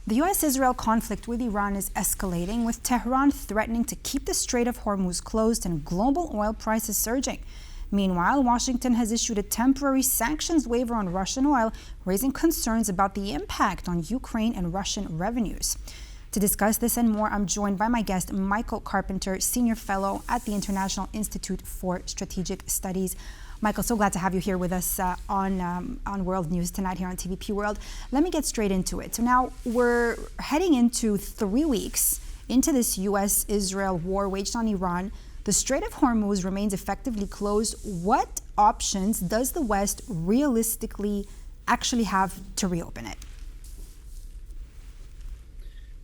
The U.S.-Israel conflict with Iran is escalating, with Tehran threatening to keep the Strait of Hormuz closed and global oil prices surging. Meanwhile, Washington has issued a temporary sanctions waiver on Russian oil, raising concerns about the impact on Ukraine and Russian revenues. To discuss this and more, I'm joined by my guest, Michael Carpenter, Senior Fellow at the International Institute for Strategic Studies. Michael, so glad to have you here with us on World News tonight here on TVP World. Let me get straight into it. So now we're heading into 3 weeks into this U.S.-Israel war waged on Iran. The Strait of Hormuz remains effectively closed. What options does the West realistically actually have to reopen it?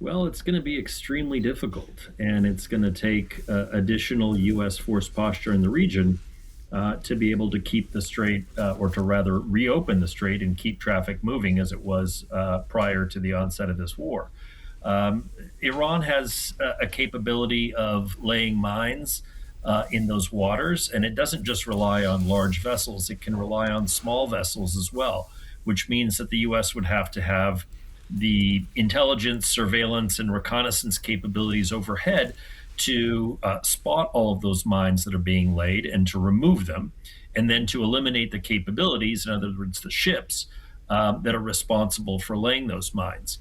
Well, it's going to be extremely difficult, and it's going to take additional U.S. force posture in the region to be able to keep the strait, or to rather reopen the strait and keep traffic moving as it was prior to the onset of this war. Iran has a capability of laying mines in those waters, and it doesn't just rely on large vessels, it can rely on small vessels as well, which means that the U.S. would have to have the intelligence, surveillance, and reconnaissance capabilities overhead to spot all of those mines that are being laid and to remove them, and then to eliminate the capabilities, in other words, the ships that are responsible for laying those mines.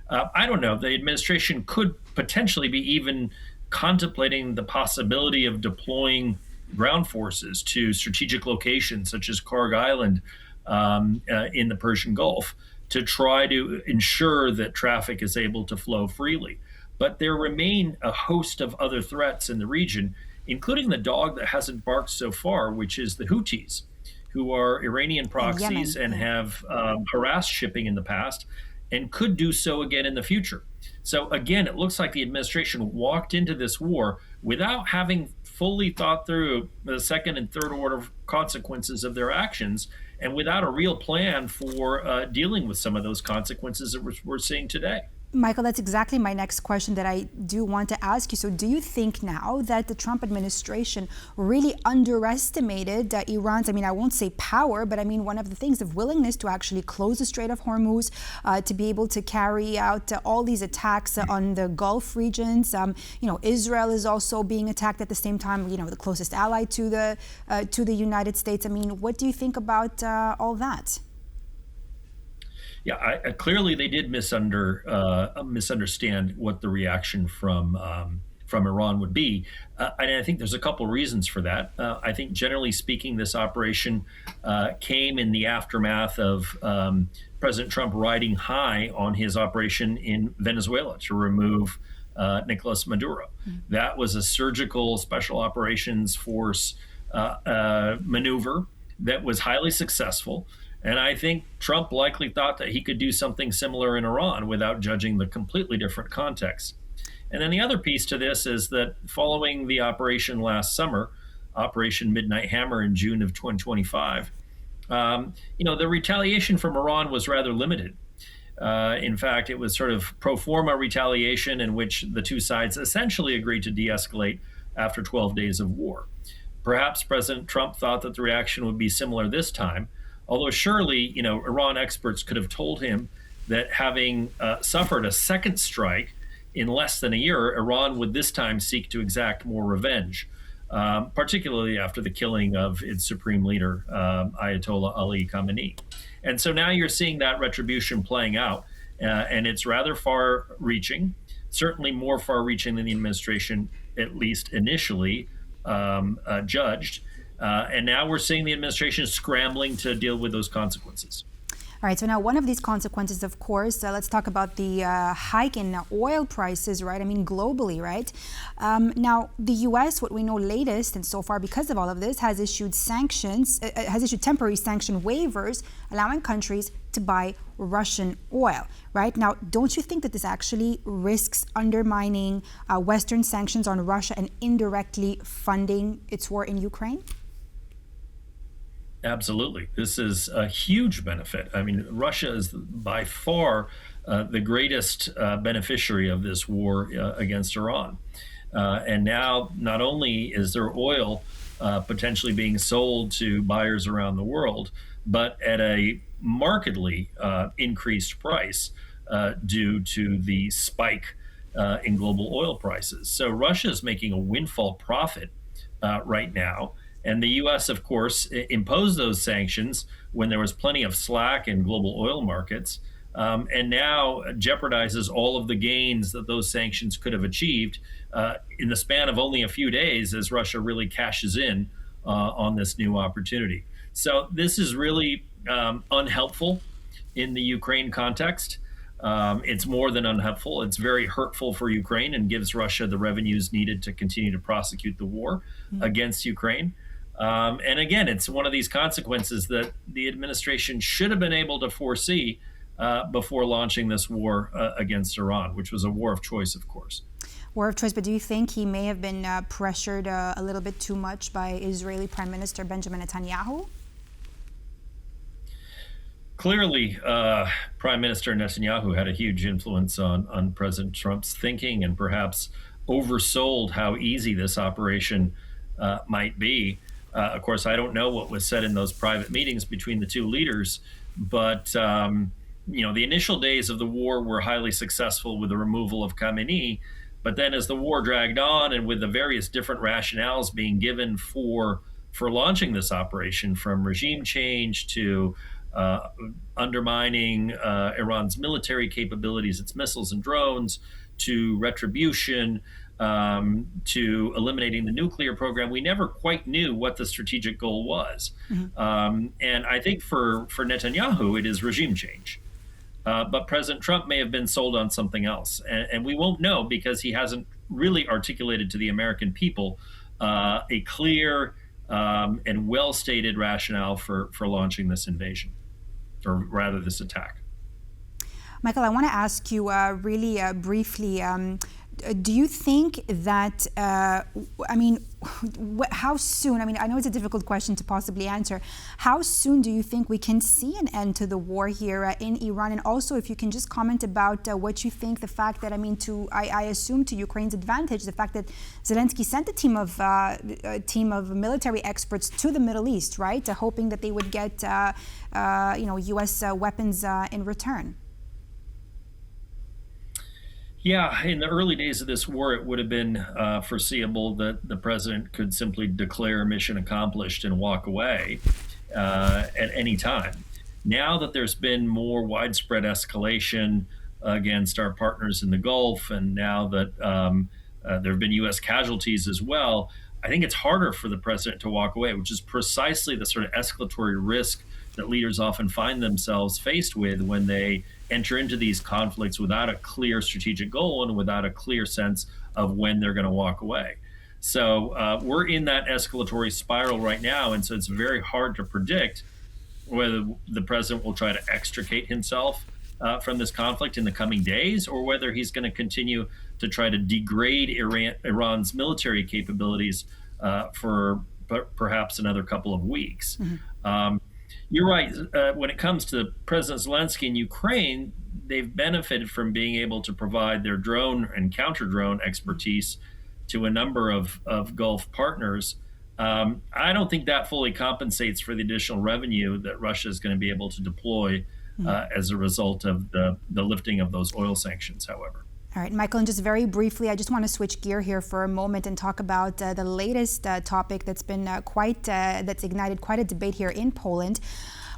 I don't know, the administration could potentially be even contemplating the possibility of deploying ground forces to strategic locations such as Karg Island in the Persian Gulf to try to ensure that traffic is able to flow freely. But there remain a host of other threats in the region, including the dog that hasn't barked so far, which is the Houthis, who are Iranian proxies and have harassed shipping in the past and could do so again in the future. So again, it looks like the administration walked into this war without having fully thought through the second and third order consequences of their actions, and without a real plan for dealing with some of those consequences that we're seeing today. Michael, that's exactly my next question that I do want to ask you. So do you think now that the Trump administration really underestimated Iran's, I won't say power, but one of the things of willingness to actually close the Strait of Hormuz, to be able to carry out all these attacks on the Gulf regions? Israel is also being attacked at the same time, the closest ally to the United States. What do you think about all that? Yeah, clearly they did misunderstand what the reaction from Iran would be, and I think there's a couple reasons for that. I think generally speaking, this operation came in the aftermath of President Trump riding high on his operation in Venezuela to remove Nicolas Maduro. That was a surgical special operations force maneuver that was highly successful. And I think Trump likely thought that he could do something similar in Iran without judging the completely different context. And then the other piece to this is that following the operation last summer, Operation Midnight Hammer in June of 2025, the retaliation from Iran was rather limited. In fact, it was sort of pro forma retaliation in which the two sides essentially agreed to de-escalate after 12 days of war. Perhaps President Trump thought that the reaction would be similar this time, although surely, Iran experts could have told him that having suffered a second strike in less than a year, Iran would this time seek to exact more revenge, particularly after the killing of its supreme leader, Ayatollah Ali Khamenei. And so now you're seeing that retribution playing out, and it's rather far-reaching, certainly more far-reaching than the administration, at least initially, judged. And now we're seeing the administration scrambling to deal with those consequences. All right, so now one of these consequences, of course, let's talk about the hike in oil prices, right? Globally, right? Now, the U.S., what we know latest, and so far because of all of this, has issued temporary sanction waivers, allowing countries to buy Russian oil, right? Now, don't you think that this actually risks undermining Western sanctions on Russia and indirectly funding its war in Ukraine? Absolutely. This is a huge benefit. Russia is by far the greatest beneficiary of this war against Iran. And now not only is their oil potentially being sold to buyers around the world, but at a markedly increased price due to the spike in global oil prices. So Russia is making a windfall profit right now. And the U.S., of course, imposed those sanctions when there was plenty of slack in global oil markets, and now jeopardizes all of the gains that those sanctions could have achieved in the span of only a few days as Russia really cashes in on this new opportunity. So this is really unhelpful in the Ukraine context. It's more than unhelpful. It's very hurtful for Ukraine and gives Russia the revenues needed to continue to prosecute the war against Ukraine. And again, it's one of these consequences that the administration should have been able to foresee before launching this war against Iran, which was a war of choice, of course. War of choice, but do you think he may have been pressured a little bit too much by Israeli Prime Minister Benjamin Netanyahu? Clearly, Prime Minister Netanyahu had a huge influence on President Trump's thinking and perhaps oversold how easy this operation might be. Of course, I don't know what was said in those private meetings between the two leaders, but the initial days of the war were highly successful with the removal of Khamenei. But then as the war dragged on and with the various different rationales being given for launching this operation, from regime change to undermining Iran's military capabilities, its missiles and drones, to retribution, to eliminating the nuclear program, we never quite knew what the strategic goal was. And I think for Netanyahu, it is regime change. But President Trump may have been sold on something else. And we won't know because he hasn't really articulated to the American people a clear and well-stated rationale for launching this invasion, or rather this attack. Michael, I want to ask you really briefly, do you think that, how soon, I know it's a difficult question to possibly answer, how soon do you think we can see an end to the war here in Iran? And also, if you can just comment about what you think, the fact that, I assume to Ukraine's advantage, the fact that Zelensky sent a team of military experts to the Middle East, right? Hoping that they would get, U.S. weapons in return. Yeah, in the early days of this war, it would have been foreseeable that the president could simply declare mission accomplished and walk away at any time. Now that there's been more widespread escalation against our partners in the Gulf, and now that there have been U.S. casualties as well, I think it's harder for the president to walk away, which is precisely the sort of escalatory risk that leaders often find themselves faced with when they enter into these conflicts without a clear strategic goal and without a clear sense of when they're going to walk away. So we're in that escalatory spiral right now, and so it's very hard to predict whether the president will try to extricate himself from this conflict in the coming days, or whether he's going to continue to try to degrade Iran's military capabilities for perhaps another couple of weeks. You're right. When it comes to President Zelensky in Ukraine, they've benefited from being able to provide their drone and counter-drone expertise to a number of Gulf partners. I don't think that fully compensates for the additional revenue that Russia is going to be able to deploy as a result of the lifting of those oil sanctions, however. All right, Michael, and just very briefly, I just want to switch gear here for a moment and talk about the latest topic that's been that's ignited quite a debate here in Poland.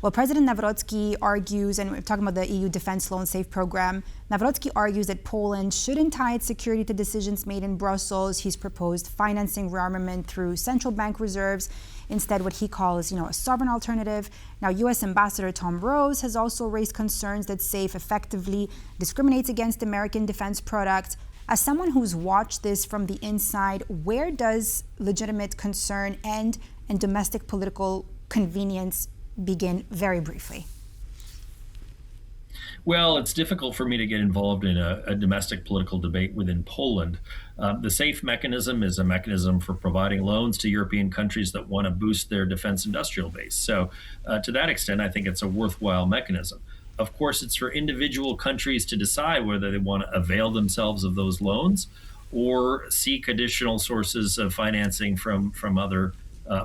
Well, President Nawrocki argues, and we're talking about the EU Defense Loan Safe program, Nawrocki argues that Poland shouldn't tie its security to decisions made in Brussels. He's proposed financing rearmament through central bank reserves, instead what he calls, a sovereign alternative. Now, U.S. Ambassador Tom Rose has also raised concerns that SAFE effectively discriminates against American defense products. As someone who's watched this from the inside, where does legitimate concern end and domestic political convenience begin, very briefly? Well, it's difficult for me to get involved in a domestic political debate within Poland. The SAFE mechanism is a mechanism for providing loans to European countries that want to boost their defense industrial base. So to that extent, I think it's a worthwhile mechanism. Of course, it's for individual countries to decide whether they want to avail themselves of those loans or seek additional sources of financing from other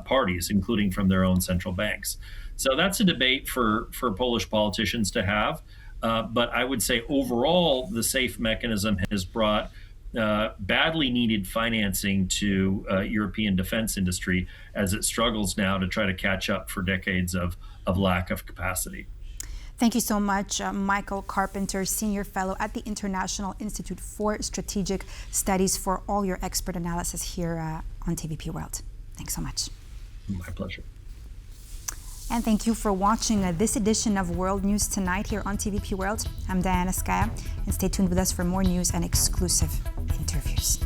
parties, including from their own central banks. So that's a debate for Polish politicians to have. But I would say overall, the SAFE mechanism has brought badly needed financing to European defense industry as it struggles now to try to catch up for decades of lack of capacity. Thank you so much, Michael Carpenter, Senior Fellow at the International Institute for Strategic Studies, for all your expert analysis here on TVP World. Thanks so much. My pleasure. And thank you for watching this edition of World News Tonight here on TVP World. I'm Diana Skaya, and stay tuned with us for more news and exclusive interviews.